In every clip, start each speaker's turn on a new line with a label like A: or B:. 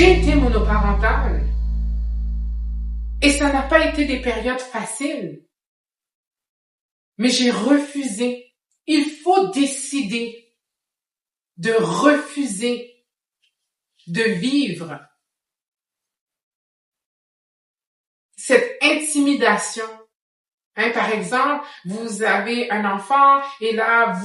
A: J'ai été monoparentale. Et ça n'a pas été des périodes faciles. Mais j'ai refusé. Il faut décider de refuser de vivre cette intimidation. Par exemple, vous avez un enfant et là,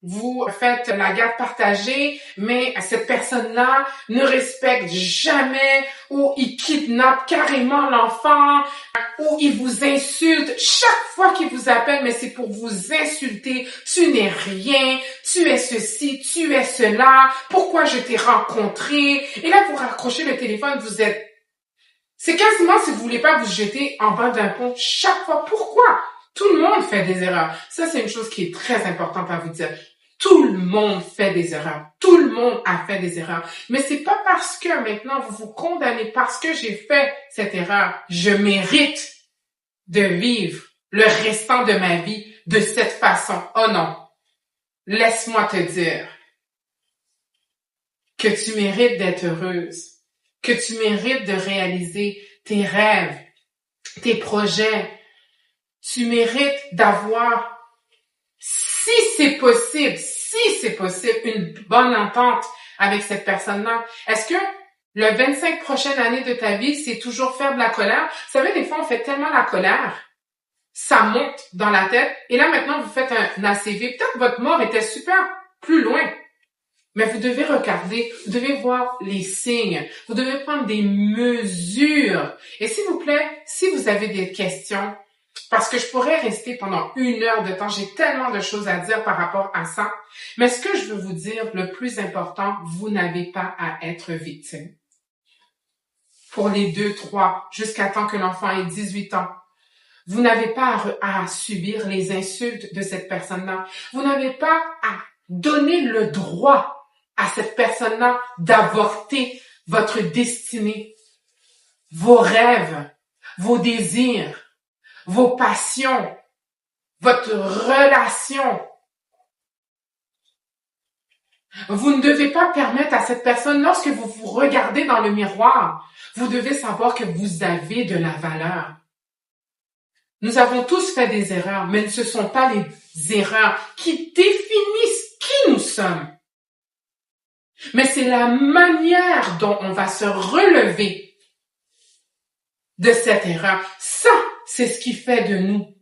A: vous faites la garde partagée, mais cette personne-là ne respecte jamais, ou il kidnappe carrément l'enfant, ou il vous insulte chaque fois qu'il vous appelle, mais c'est pour vous insulter. Tu n'es rien, tu es ceci, tu es cela, pourquoi je t'ai rencontré? Et là, vous raccrochez le téléphone, c'est quasiment si vous voulez pas vous jeter en bas d'un pont chaque fois. Pourquoi? Tout le monde fait des erreurs. Ça, c'est une chose qui est très importante à vous dire. Tout le monde fait des erreurs. Tout le monde a fait des erreurs. Mais c'est pas parce que maintenant vous vous condamnez parce que j'ai fait cette erreur. Je mérite de vivre le restant de ma vie de cette façon. Oh non. Laisse-moi te dire que tu mérites d'être heureuse, que tu mérites de réaliser tes rêves, tes projets. Tu mérites d'avoir, si c'est possible, une bonne entente avec cette personne-là. Est-ce que le 25 prochaines années de ta vie, c'est toujours faire de la colère? Vous savez, des fois, on fait tellement la colère, ça monte dans la tête, et là, maintenant, vous faites un ACV. Peut-être que votre mort était super plus loin. Mais vous devez regarder, vous devez voir les signes, vous devez prendre des mesures. Et s'il vous plaît, si vous avez des questions, parce que je pourrais rester pendant 1 heure de temps, j'ai tellement de choses à dire par rapport à ça. Mais ce que je veux vous dire, le plus important, vous n'avez pas à être victime. Pour les 2, 3, jusqu'à temps que l'enfant ait 18 ans. Vous n'avez pas à subir les insultes de cette personne-là. Vous n'avez pas à donner le droit à cette personne-là d'avorter votre destinée, vos rêves, vos désirs, vos passions, votre relation. Vous ne devez pas permettre à cette personne, lorsque vous vous regardez dans le miroir, vous devez savoir que vous avez de la valeur. Nous avons tous fait des erreurs, mais ce ne sont pas les erreurs qui définissent qui nous sommes. Mais c'est la manière dont on va se relever de cette erreur. Ça, c'est ce qui fait de nous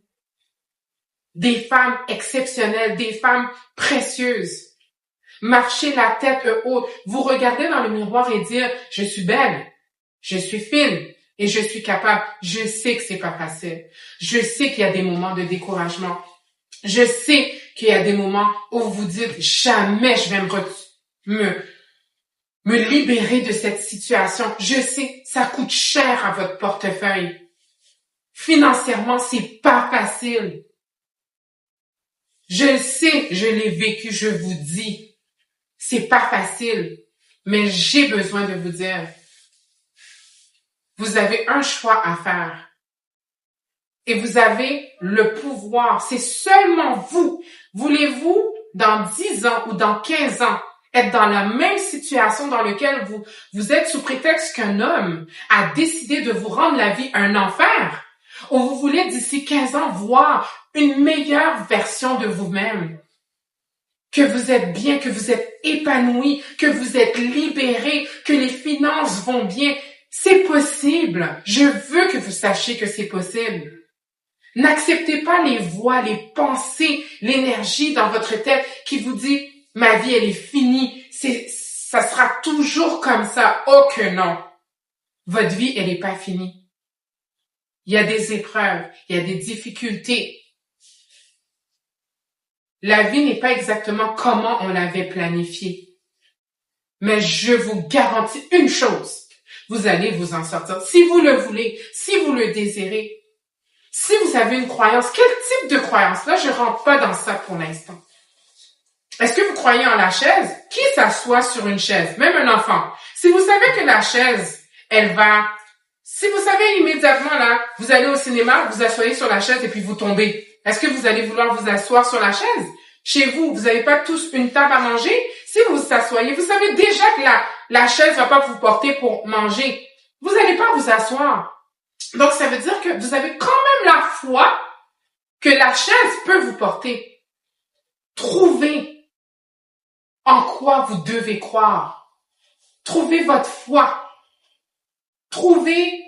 A: des femmes exceptionnelles, des femmes précieuses. Marcher la tête haute, vous regardez dans le miroir et dire « Je suis belle, je suis fine et je suis capable ». Je sais que c'est pas facile. Je sais qu'il y a des moments de découragement. Je sais qu'il y a des moments où vous dites « Jamais je vais me libérer de cette situation ». Je sais, ça coûte cher à votre portefeuille. Financièrement, c'est pas facile. Je le sais, je l'ai vécu, je vous dis, c'est pas facile, mais j'ai besoin de vous dire, vous avez un choix à faire. Et vous avez le pouvoir, c'est seulement vous. Voulez-vous, dans 10 ans ou dans 15 ans, être dans la même situation dans laquelle vous êtes sous prétexte qu'un homme a décidé de vous rendre la vie un enfer? Ou vous voulez d'ici 15 ans voir une meilleure version de vous-même? Que vous êtes bien, que vous êtes épanoui, que vous êtes libéré, que les finances vont bien. C'est possible. Je veux que vous sachiez que c'est possible. N'acceptez pas les voix, les pensées, l'énergie dans votre tête qui vous dit « Ma vie, elle est finie. Ça sera toujours comme ça. » Oh que non. Votre vie, elle n'est pas finie. Il y a des épreuves, il y a des difficultés. La vie n'est pas exactement comment on l'avait planifié. Mais je vous garantis une chose, vous allez vous en sortir. Si vous le voulez, si vous le désirez, si vous avez une croyance, quel type de croyance? Là, je rentre pas dans ça pour l'instant. Est-ce que vous croyez en la chaise? Qui s'assoit sur une chaise? Même un enfant. Si vous savez que la chaise, si vous savez immédiatement là, vous allez au cinéma, vous asseyez sur la chaise et puis vous tombez. Est-ce que vous allez vouloir vous asseoir sur la chaise? Chez vous, vous n'avez pas tous une table à manger? Si vous vous asseyez, vous savez déjà que la chaise va pas vous porter pour manger. Vous n'allez pas vous asseoir. Donc, ça veut dire que vous avez quand même la foi que la chaise peut vous porter. Trouvez en quoi vous devez croire. Trouvez votre foi. Trouvez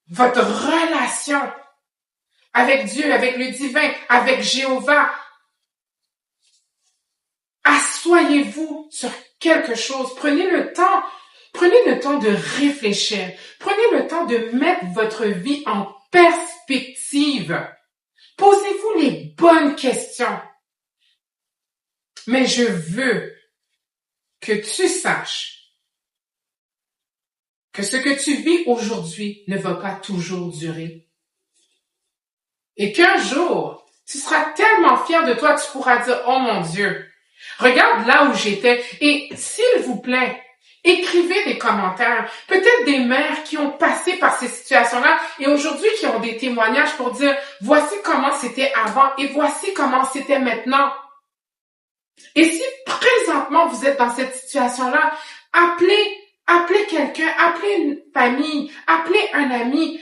A: votre relation avec Dieu, avec le divin, avec Jéhovah. Assoyez-vous sur quelque chose. Prenez le temps de réfléchir. Prenez le temps de mettre votre vie en perspective. Posez-vous les bonnes questions. Mais je veux que tu saches que ce que tu vis aujourd'hui ne va pas toujours durer. Et qu'un jour, tu seras tellement fier de toi, tu pourras dire, oh mon Dieu, regarde là où j'étais. Et s'il vous plaît, écrivez des commentaires. Peut-être des mères qui ont passé par ces situations-là et aujourd'hui qui ont des témoignages pour dire, voici comment c'était avant et voici comment c'était maintenant. Et si présentement vous êtes dans cette situation-là, appelez quelqu'un, appelez une famille, appelez un ami,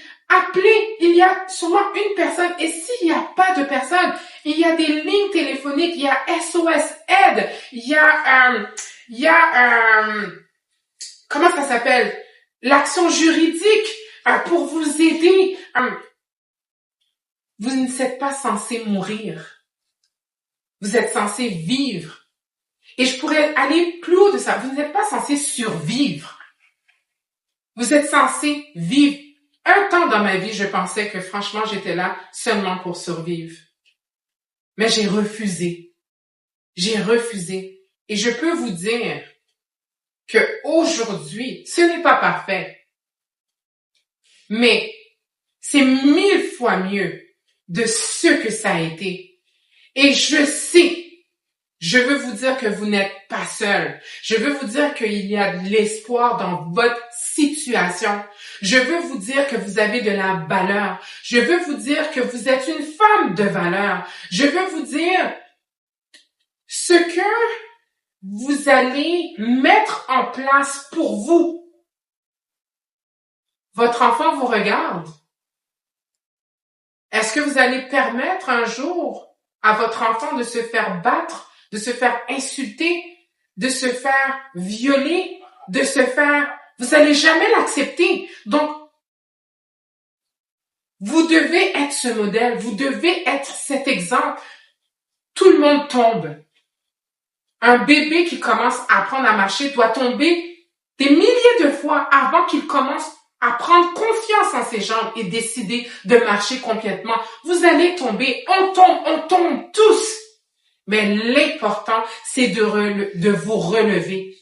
A: il y a sûrement une personne. Et s'il n'y a pas de personne, il y a des lignes téléphoniques, il y a SOS Aide, il y a comment ça s'appelle? L'action juridique pour vous aider. Vous n'êtes pas censé mourir. Vous êtes censé vivre. Et je pourrais aller plus haut de ça. Vous n'êtes pas censé survivre. Vous êtes censé vivre. Un temps dans ma vie, je pensais que franchement, j'étais là seulement pour survivre. Mais j'ai refusé. J'ai refusé. Et je peux vous dire que aujourd'hui, ce n'est pas parfait. Mais c'est 1000 fois mieux de ce que ça a été. Et je sais, je veux vous dire que vous n'êtes pas seul. Je veux vous dire qu'il y a de l'espoir dans votre situation. Je veux vous dire que vous avez de la valeur. Je veux vous dire que vous êtes une femme de valeur. Je veux vous dire ce que vous allez mettre en place pour vous. Votre enfant vous regarde. Est-ce que vous allez permettre un jour à votre enfant de se faire battre, de se faire insulter, de se faire violer, vous allez jamais l'accepter. Donc, vous devez être ce modèle, vous devez être cet exemple. Tout le monde tombe. Un bébé qui commence à apprendre à marcher doit tomber des milliers de fois avant qu'il commence à prendre confiance en ses jambes et décider de marcher complètement. Vous allez tomber, on tombe tous. Mais l'important, c'est de vous relever.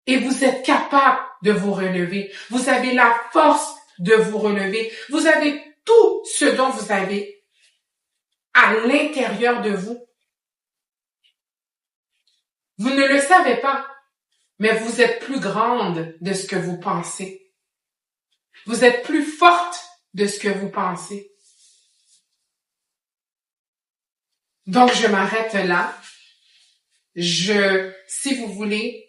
A: Et vous êtes capable de vous relever. Vous avez la force de vous relever. Vous avez tout ce dont vous avez à l'intérieur de vous. Vous ne le savez pas, mais vous êtes plus grande de ce que vous pensez. Vous êtes plus forte de ce que vous pensez. Donc, je m'arrête là. Si vous voulez,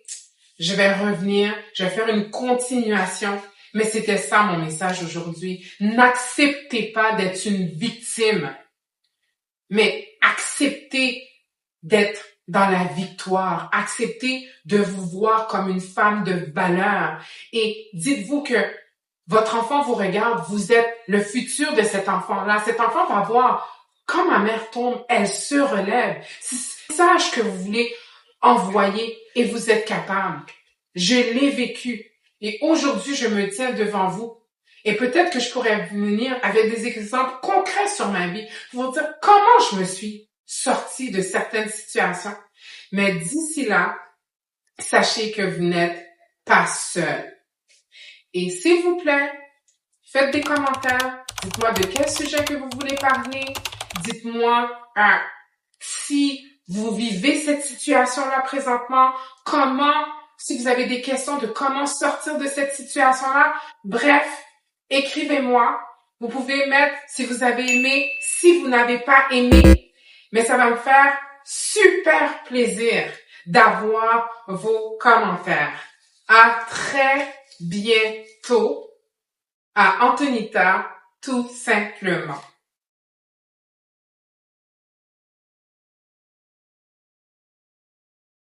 A: je vais revenir, je vais faire une continuation, mais c'était ça mon message aujourd'hui. N'acceptez pas d'être une victime, mais acceptez d'être dans la victoire. Acceptez de vous voir comme une femme de valeur et dites-vous que votre enfant vous regarde, vous êtes le futur de cet enfant-là. Cet enfant va voir quand ma mère tombe, elle se relève. C'est ce message que vous voulez envoyer et vous êtes capable. Je l'ai vécu et aujourd'hui, je me tiens devant vous. Et peut-être que je pourrais venir avec des exemples concrets sur ma vie pour vous dire comment je me suis sortie de certaines situations. Mais d'ici là, sachez que vous n'êtes pas seul. Et s'il vous plaît, faites des commentaires. Dites-moi de quel sujet que vous voulez parler. Dites-moi si vous vivez cette situation-là présentement, si vous avez des questions de comment sortir de cette situation-là. Bref, écrivez-moi. Vous pouvez mettre si vous avez aimé, si vous n'avez pas aimé. Mais ça va me faire super plaisir d'avoir vos commentaires. À très bientôt à Antonita, tout simplement.